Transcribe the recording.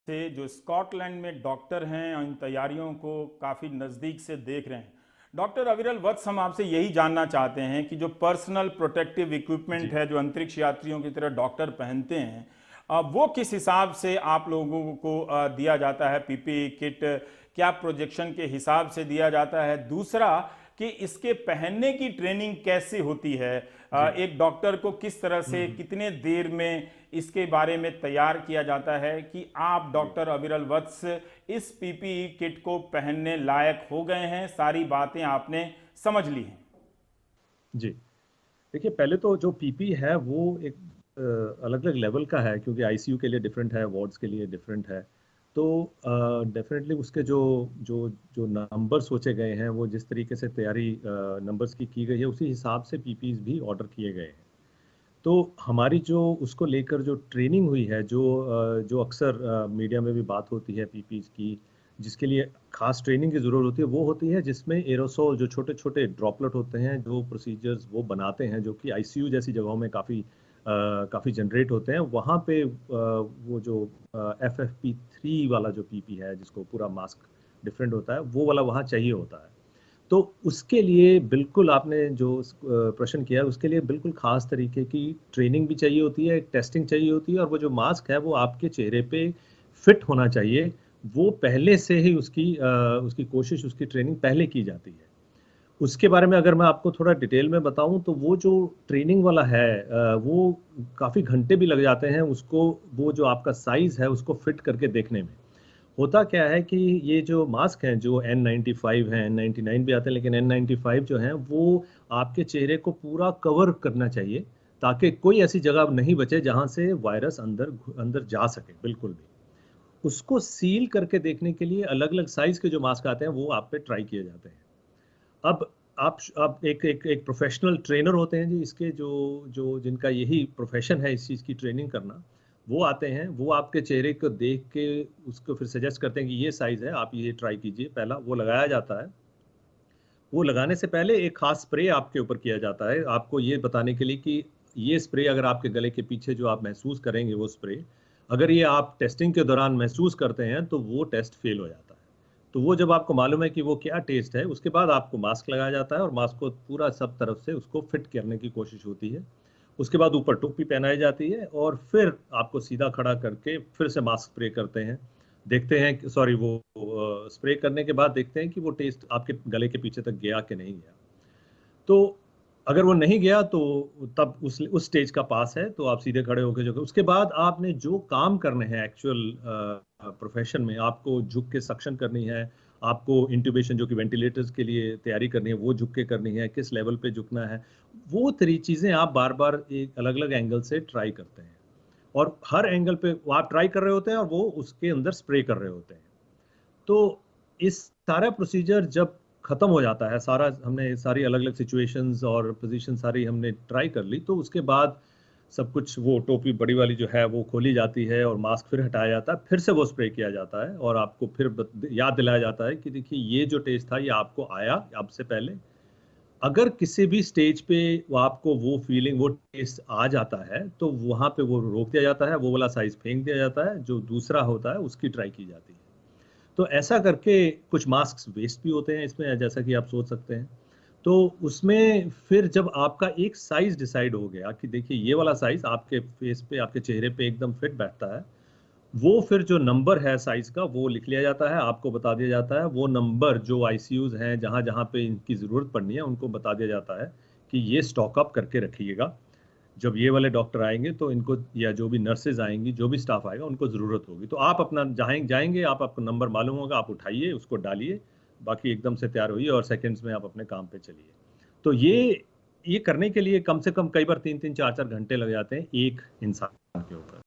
से जो स्कॉटलैंड में डॉक्टर हैं इन तैयारियों को काफ़ी नज़दीक से देख रहे हैं। डॉक्टर अविरल वत्स, हम आपसे यही जानना चाहते हैं कि जो पर्सनल प्रोटेक्टिव इक्विपमेंट जी। है जो अंतरिक्ष यात्रियों की तरह डॉक्टर पहनते हैं, वो किस हिसाब से आप लोगों को दिया जाता है? पीपीई किट क्या प्रोजेक्शन के हिसाब से दिया जाता है? दूसरा, कि इसके पहनने की ट्रेनिंग कैसे होती है? जी। एक डॉक्टर को किस तरह से हुँ। कितने देर में इसके बारे में तैयार किया जाता है कि आप जी। डॉक्टर अविरल वत्स इस पीपीई किट को पहनने लायक हो गए हैं, सारी बातें आपने समझ ली हैं? जी। देखिए, पहले तो जो पीपी है वो एक अलग-अलग लेवल का है, क्योंकि आईसीयू के लिए डिफरेंट है, वार्ड्स के लिए डिफरेंट है। तो डेफ़िनेटली उसके जो जो जो नंबर सोचे गए हैं, वो जिस तरीके से तैयारी नंबर्स की गई है, उसी हिसाब से पीपीज़ भी ऑर्डर किए गए हैं। तो हमारी जो उसको लेकर जो ट्रेनिंग हुई है, जो अक्सर मीडिया में भी बात होती है पीपीज़ की, जिसके लिए खास ट्रेनिंग की ज़रूरत होती है, वो होती है जिसमें एरोसोल जो छोटे-छोटे ड्रॉपलेट होते हैं, जो प्रोसीजर्स वो बनाते हैं, जो कि आईसीयू जैसी जगहों में काफ़ी जनरेट होते हैं। वहाँ पे वो जो एफएफपी3 वाला जो पीपी है, जिसको पूरा मास्क डिफरेंट होता है, वो वाला वहाँ चाहिए होता है। तो उसके लिए बिल्कुल आपने जो प्रश्न किया है, उसके लिए बिल्कुल ख़ास तरीके की ट्रेनिंग भी चाहिए होती है, टेस्टिंग चाहिए होती है, और वो जो मास्क है वो आपके चेहरे पे फिट होना चाहिए। वो पहले से ही उसकी कोशिश, उसकी ट्रेनिंग पहले की जाती है। उसके बारे में अगर मैं आपको थोड़ा डिटेल में बताऊँ, तो वो जो ट्रेनिंग वाला है, वो काफ़ी घंटे भी लग जाते हैं उसको, वो जो आपका साइज़ है उसको फिट करके देखने में। होता क्या है कि ये जो मास्क हैं, जो N95 हैं, N99 भी आते हैं, लेकिन N95 जो हैं, वो आपके चेहरे को पूरा कवर करना चाहिए, ताकि कोई ऐसी जगह नहीं बचे जहाँ से वायरस अंदर जा सके, बिल्कुल भी। उसको सील करके देखने के लिए अलग-अलग साइज़ के जो मास्क आते हैं, वो आप पे ट्राई किए जाते हैं। अब आप एक एक एक प्रोफ़ेशनल ट्रेनर होते हैं जी, इसके जो जो जिनका यही प्रोफ़ेशन है इस चीज़ की ट्रेनिंग करना, वो आते हैं, वो आपके चेहरे को देख के उसको फिर सजेस्ट करते हैं कि ये साइज़ है, आप ये ट्राई कीजिए। पहला वो लगाया जाता है। वो लगाने से पहले एक ख़ास स्प्रे आपके ऊपर किया जाता है, आपको ये बताने के लिए कि ये स्प्रे अगर आपके गले के पीछे जो आप महसूस करेंगे वो स्प्रे, अगर ये आप टेस्टिंग के दौरान महसूस करते हैं, तो वो टेस्ट फ़ेल हो जाता है। तो वो जब आपको मालूम है कि वो क्या टेस्ट है, उसके बाद आपको मास्क लगाया जाता है और मास्क को पूरा सब तरफ से उसको फिट करने की कोशिश होती है। उसके बाद ऊपर टोपी पहनाई जाती है और फिर आपको सीधा खड़ा करके फिर से मास्क स्प्रे करते हैं। देखते हैं कि सॉरी वो स्प्रे करने के बाद देखते हैं कि वो टेस्ट आपके गले के पीछे तक गया कि नहीं गया। तो अगर वो नहीं गया तो तब उस स्टेज का पास है, तो आप सीधे खड़े होके जो उसके बाद आपने जो काम करने हैं एक्चुअल प्रोफ़ेशन में, आपको झुक के सक्शन करनी है, आपको इंट्यूबेशन जो कि वेंटिलेटर्स के लिए तैयारी करनी है, वो झुक के करनी है, किस लेवल पे झुकना है, वो तरी चीज़ें आप बार-बार एक अलग-अलग एंगल से ट्राई करते हैं। और हर एंगल पे वो आप ट्राई कर रहे होते हैं और वो उसके अंदर स्प्रे कर रहे होते हैं। तो इस सारा प्रोसीजर जब खत्म हो जाता है, सारा हमने सारी अलग-अलग सिचुएशंस और पोज़ीशन सारी हमने ट्राई कर ली, तो उसके बाद सब कुछ वो टोपी बड़ी वाली जो है वो खोली जाती है और मास्क फिर हटाया जाता है, फिर से वो स्प्रे किया जाता है और आपको फिर याद दिलाया जाता है कि देखिए ये जो टेस्ट था ये आपको आया अब से पहले। अगर किसी भी स्टेज पे वो आपको वो फीलिंग, वो टेस्ट आ जाता है, तो वहाँ पे वो रोक दिया जाता है, वो वाला साइज़ फेंक दिया जाता है, जो दूसरा होता है उसकी ट्राई की जाती है। तो ऐसा करके कुछ मास्क्स वेस्ट भी होते हैं इसमें, जैसा कि आप सोच सकते हैं। तो उसमें फिर जब आपका एक साइज़ डिसाइड हो गया कि देखिए ये वाला साइज़ आपके फेस पे, आपके चेहरे पे एकदम फिट बैठता है, वो फिर जो नंबर है साइज़ का वो लिख लिया जाता है, आपको बता दिया जाता है। वो नंबर जो आईसीयूज़ हैं, जहाँ-जहाँ पे इनकी ज़रूरत पड़नी है, उनको बता दिया जाता है कि ये स्टॉक अप करके रखिएगा। जब ये वाले डॉक्टर आएँगे तो इनको, या जो भी नर्सेज़ आएँगी, जो भी स्टाफ आएगा उनको ज़रूरत होगी। तो आप अपना जाएँगे, आपको नंबर मालूम होगा, आप उठाइए, उसको डालिए, बाकी एकदम से तैयार होइए और सेकंड्स में आप अपने काम पे चलिए। तो ये करने के लिए कम से कम कई बार 3-3 4-4 घंटे लग जाते हैं एक इंसान के ऊपर।